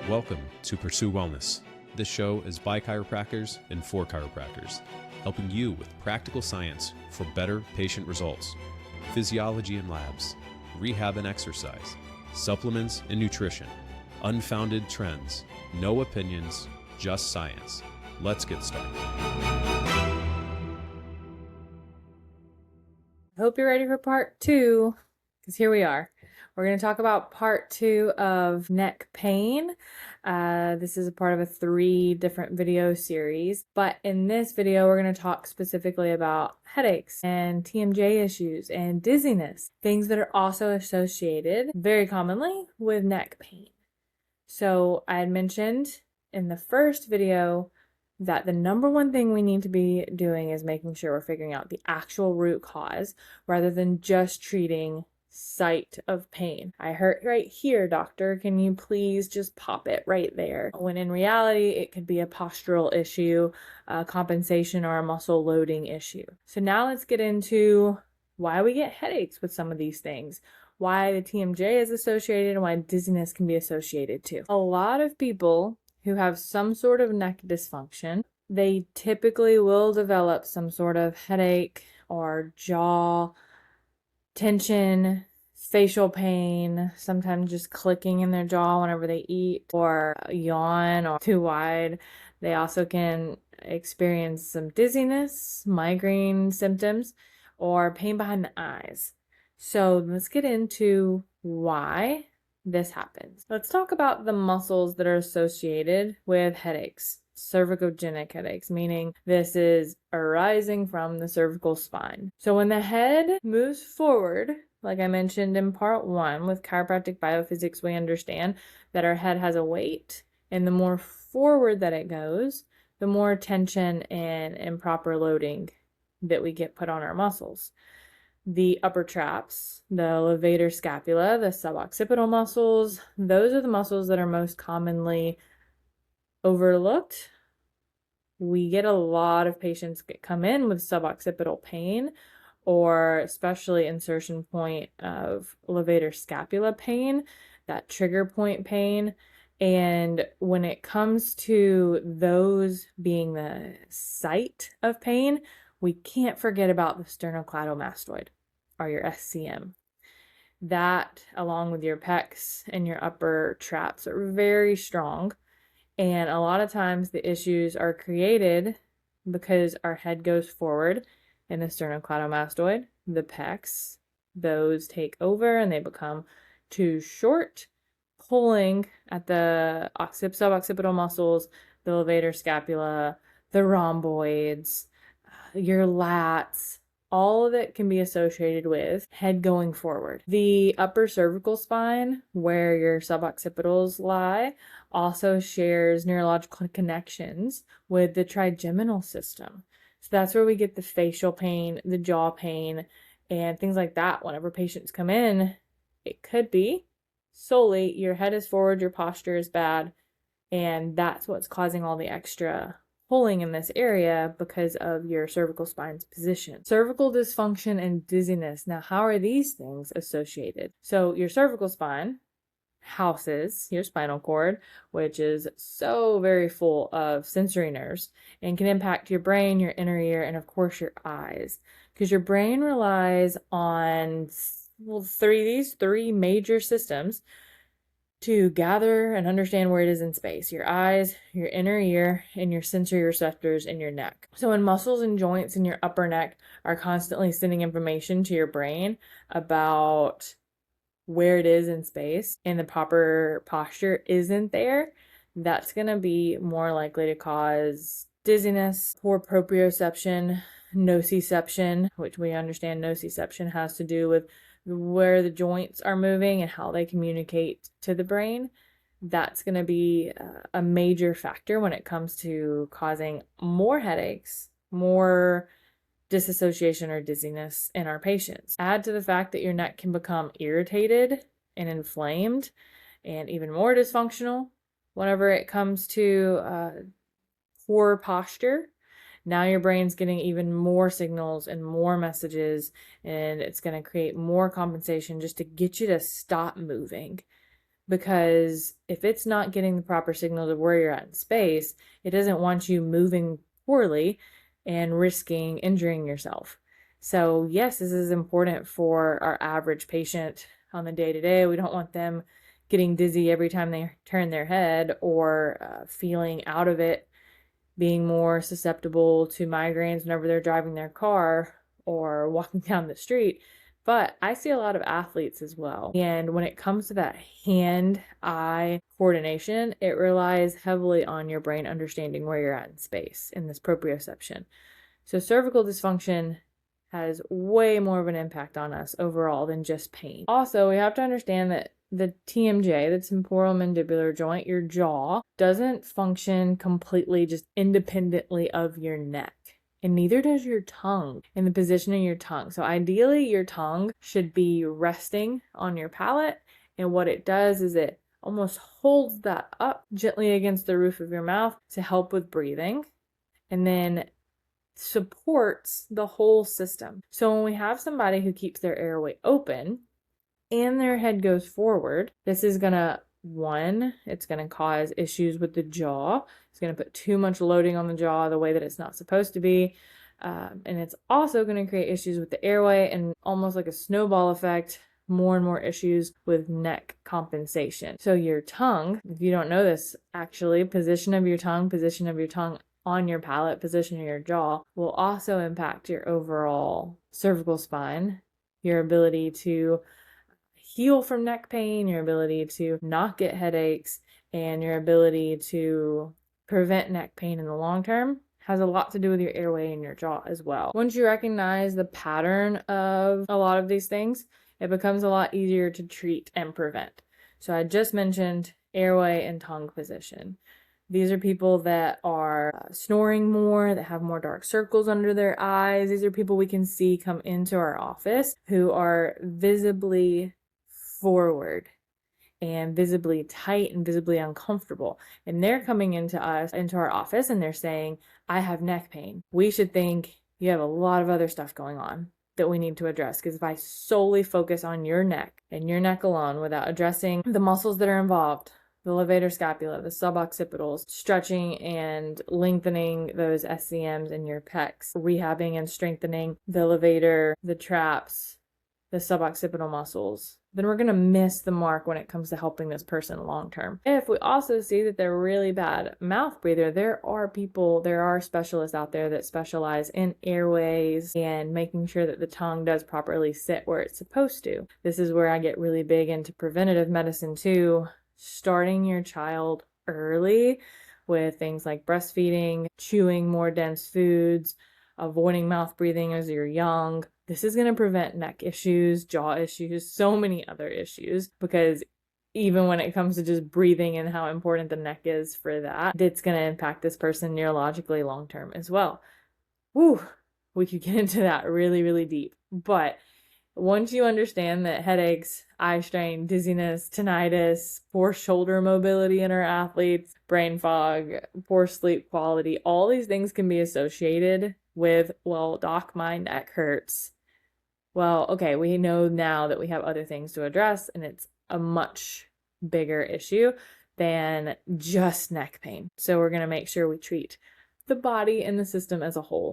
Welcome to Pursue Wellness. This show is by chiropractors and for chiropractors, helping you with practical science for better patient results, physiology and labs, rehab and exercise, supplements and nutrition, unfounded trends, no opinions, just science. Let's get started. I hope you're ready for part 2, because here we are. We're going to talk about part 2 of neck pain. This is a part of a 3 different video series, but in this video, we're going to talk specifically about headaches and TMJ issues and dizziness, things that are also associated very commonly with neck pain. So I had mentioned in the first video that the number one thing we need to be doing is making sure we're figuring out the actual root cause rather than just treating site of pain. I hurt right here, doctor. Can you please just pop it right there? When in reality, it could be a postural issue, a compensation, or a muscle loading issue. So now let's get into why we get headaches with some of these things, why the TMJ is associated, and why dizziness can be associated too. A lot of people who have some sort of neck dysfunction, they typically will develop some sort of headache or jaw tension, facial pain, sometimes just clicking in their jaw whenever they eat, or yawn or too wide. They also can experience some dizziness, migraine symptoms, or pain behind the eyes. So let's get into why this happens. Let's talk about the muscles that are associated with headaches. Cervicogenic headaches, meaning this is arising from the cervical spine. So when the head moves forward, like I mentioned in part 1, with chiropractic biophysics, we understand that our head has a weight, and the more forward that it goes, the more tension and improper loading that we get put on our muscles. The upper traps, the levator scapula, the suboccipital muscles, those are the muscles that are most commonly overlooked. We get a lot of patients come in with suboccipital pain, or especially insertion point of levator scapula pain, that trigger point pain. And when it comes to those being the site of pain, we can't forget about the sternocleidomastoid, or your SCM. That, along with your pecs and your upper traps, are very strong. And a lot of times the issues are created because our head goes forward in the sternocleidomastoid, the pecs, those take over and they become too short, pulling at the suboccipital muscles, the levator scapula, the rhomboids, your lats. All of it can be associated with head going forward. The upper cervical spine, where your suboccipitals lie, also shares neurological connections with the trigeminal system. So that's where we get the facial pain, the jaw pain, and things like that. Whenever patients come in, it could be solely your head is forward, your posture is bad, and that's what's causing all the extra pulling in this area because of your cervical spine's position. Cervical dysfunction and dizziness. Now, how are these things associated? So your cervical spine houses your spinal cord, which is so very full of sensory nerves and can impact your brain, your inner ear, and of course your eyes, because your brain relies on these three major systems to gather and understand where it is in space: your eyes, your inner ear, and your sensory receptors in your neck. So when muscles and joints in your upper neck are constantly sending information to your brain about where it is in space and the proper posture isn't there, that's going to be more likely to cause dizziness, poor proprioception, nociception, which we understand nociception has to do with where the joints are moving and how they communicate to the brain. That's going to be a major factor when it comes to causing more headaches, more disassociation or dizziness in our patients. Add to the fact that your neck can become irritated and inflamed and even more dysfunctional whenever it comes to poor posture. Now your brain's getting even more signals and more messages, and it's going to create more compensation just to get you to stop moving. because if it's not getting the proper signals of where you're at in space, it doesn't want you moving poorly and risking injuring yourself. So yes, this is important for our average patient on the day-to-day. We don't want them getting dizzy every time they turn their head, or feeling out of it, being more susceptible to migraines whenever they're driving their car or walking down the street. But I see a lot of athletes as well. And when it comes to that hand-eye coordination, it relies heavily on your brain understanding where you're at in space in this proprioception. So cervical dysfunction has way more of an impact on us overall than just pain. Also, we have to understand that the TMJ, the temporal mandibular joint, your jaw, doesn't function completely just independently of your neck. And neither does your tongue in the position of your tongue. So ideally, your tongue should be resting on your palate. And what it does is it almost holds that up gently against the roof of your mouth to help with breathing. And then supports the whole system. So when we have somebody who keeps their airway open and their head goes forward, this is gonna, it's gonna cause issues with the jaw. It's gonna put too much loading on the jaw the way that it's not supposed to be. And it's also gonna create issues with the airway, and almost like a snowball effect, more and more issues with neck compensation. So your tongue, if you don't know this, actually, position of your tongue on your palate, position of your jaw, will also impact your overall cervical spine, your ability to heal from neck pain, your ability to not get headaches, and your ability to prevent neck pain in the long term. Has a lot to do with your airway and your jaw as well. Once you recognize the pattern of a lot of these things, it becomes a lot easier to treat and prevent. So I just mentioned airway and tongue position. These are people that are snoring more, that have more dark circles under their eyes. These are people we can see come into our office who are visibly forward and visibly tight and visibly uncomfortable. And they're coming into our office, and they're saying, I have neck pain. We should think you have a lot of other stuff going on that we need to address. Because if I solely focus on your neck and your neck alone without addressing the muscles that are involved, the levator scapula, the suboccipitals, stretching and lengthening those SCMs in your pecs, rehabbing and strengthening the levator, the traps, the suboccipital muscles, then we're going to miss the mark when it comes to helping this person long term. If we also see that they're really bad mouth breather, there are specialists out there that specialize in airways and making sure that the tongue does properly sit where it's supposed to. This is where I get really big into preventative medicine too, starting your child early with things like breastfeeding, chewing more dense foods, avoiding mouth breathing as you're young. This is going to prevent neck issues, jaw issues, so many other issues, because even when it comes to just breathing and how important the neck is for that, it's going to impact this person neurologically long term as well. Whew, we could get into that really, really deep. But once you understand that headaches, eye strain, dizziness, tinnitus, poor shoulder mobility in our athletes, brain fog, poor sleep quality, all these things can be associated with, well, doc, my neck hurts. Well, okay, we know now that we have other things to address, and it's a much bigger issue than just neck pain. So we're going to make sure we treat the body and the system as a whole.